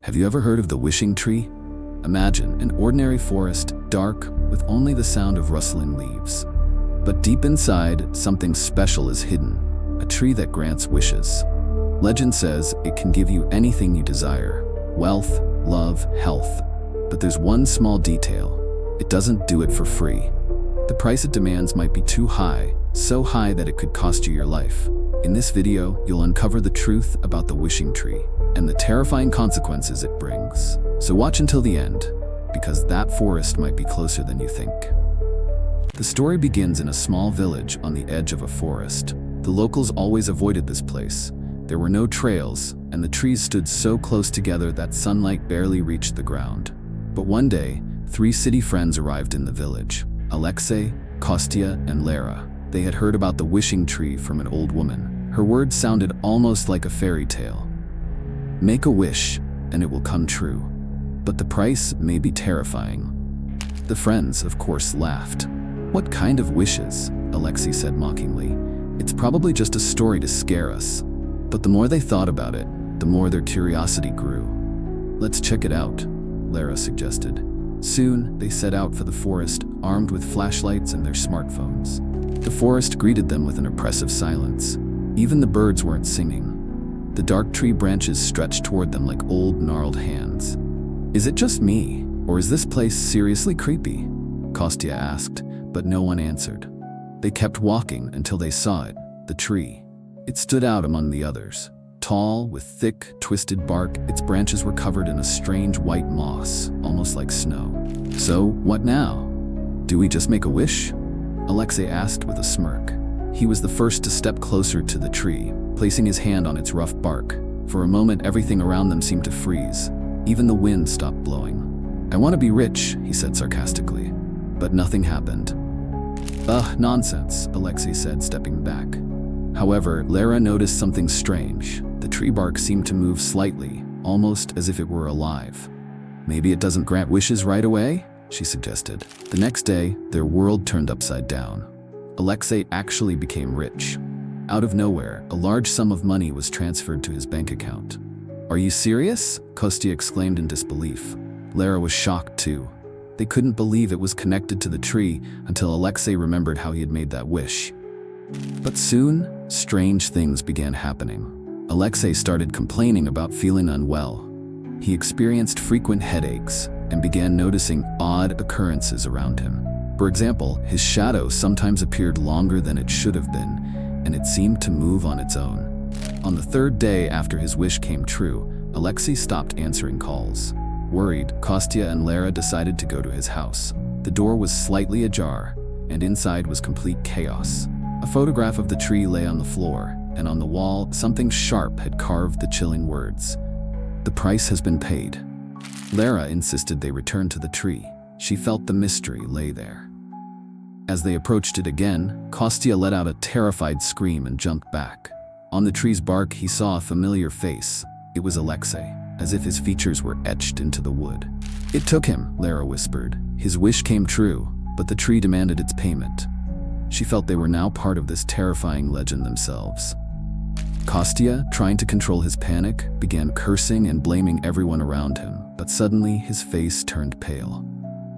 Have you ever heard of the wishing tree? Imagine an ordinary forest, dark, with only the sound of rustling leaves. But deep inside, something special is hidden, a tree that grants wishes. Legend says it can give you anything you desire: wealth, love, health. But there's one small detail: it doesn't do it for free. The price it demands might be too high, so high that it could cost you your life. In this video, you'll uncover the truth about the wishing tree and the terrifying consequences it brings. So watch until the end, because that forest might be closer than you think. The story begins in a small village on the edge of a forest. The locals always avoided this place. There were no trails, and the trees stood so close together that sunlight barely reached the ground. But one day, 3 city friends arrived in the village: Alexey, Kostya, and Lera. They had heard about the wishing tree from an old woman. Her words sounded almost like a fairy tale. Make a wish, and it will come true. But the price may be terrifying. The friends, of course, laughed. What kind of wishes? Alexey said mockingly. It's probably just a story to scare us. But the more they thought about it, the more their curiosity grew. Let's check it out, Lera suggested. Soon, they set out for the forest, armed with flashlights and their smartphones. The forest greeted them with an oppressive silence. Even the birds weren't singing. The dark tree branches stretched toward them like old, gnarled hands. Is it just me, or is this place seriously creepy? Kostya asked, but no one answered. They kept walking until they saw it, the tree. It stood out among the others. Tall, with thick, twisted bark, its branches were covered in a strange white moss, almost like snow. So, what now? Do we just make a wish? Alexey asked with a smirk. He was the first to step closer to the tree, placing his hand on its rough bark. For a moment, everything around them seemed to freeze. Even the wind stopped blowing. I want to be rich, he said sarcastically. But nothing happened. Ugh, nonsense, Alexey said, stepping back. However, Lera noticed something strange. The tree bark seemed to move slightly, almost as if it were alive. Maybe it doesn't grant wishes right away, she suggested. The next day, their world turned upside down. Alexey actually became rich. Out of nowhere, a large sum of money was transferred to his bank account. Are you serious? Kostya exclaimed in disbelief. Lera was shocked too. They couldn't believe it was connected to the tree until Alexey remembered how he had made that wish. But soon, strange things began happening. Alexey started complaining about feeling unwell. He experienced frequent headaches and began noticing odd occurrences around him. For example, his shadow sometimes appeared longer than it should have been, and it seemed to move on its own. On the 3rd day after his wish came true, Alexey stopped answering calls. Worried, Kostya and Lera decided to go to his house. The door was slightly ajar, and inside was complete chaos. A photograph of the tree lay on the floor, and on the wall, something sharp had carved the chilling words: "The price has been paid." Lera insisted they return to the tree. She felt the mystery lay there. As they approached it again, Kostya let out a terrified scream and jumped back. On the tree's bark, he saw a familiar face. It was Alexey, as if his features were etched into the wood. It took him, Lera whispered. His wish came true, but the tree demanded its payment. She felt they were now part of this terrifying legend themselves. Kostya, trying to control his panic, began cursing and blaming everyone around him, but suddenly his face turned pale.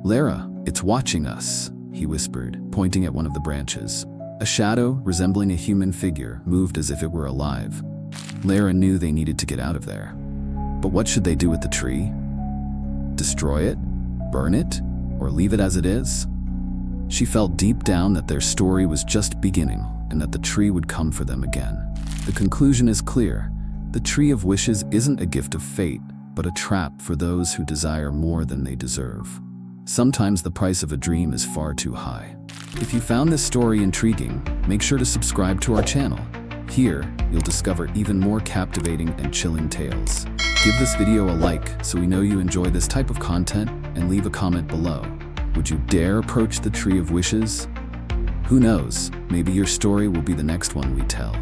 Lera, it's watching us, he whispered, pointing at one of the branches. A shadow, resembling a human figure, moved as if it were alive. Lera knew they needed to get out of there. But what should they do with the tree? Destroy it? Burn it? Or leave it as it is? She felt deep down that their story was just beginning and that the tree would come for them again. The conclusion is clear. The tree of wishes isn't a gift of fate, but a trap for those who desire more than they deserve. Sometimes the price of a dream is far too high. If you found this story intriguing, make sure to subscribe to our channel. Here, you'll discover even more captivating and chilling tales. Give this video a like so we know you enjoy this type of content, and leave a comment below. Would you dare approach the Tree of Wishes? Who knows, maybe your story will be the next one we tell.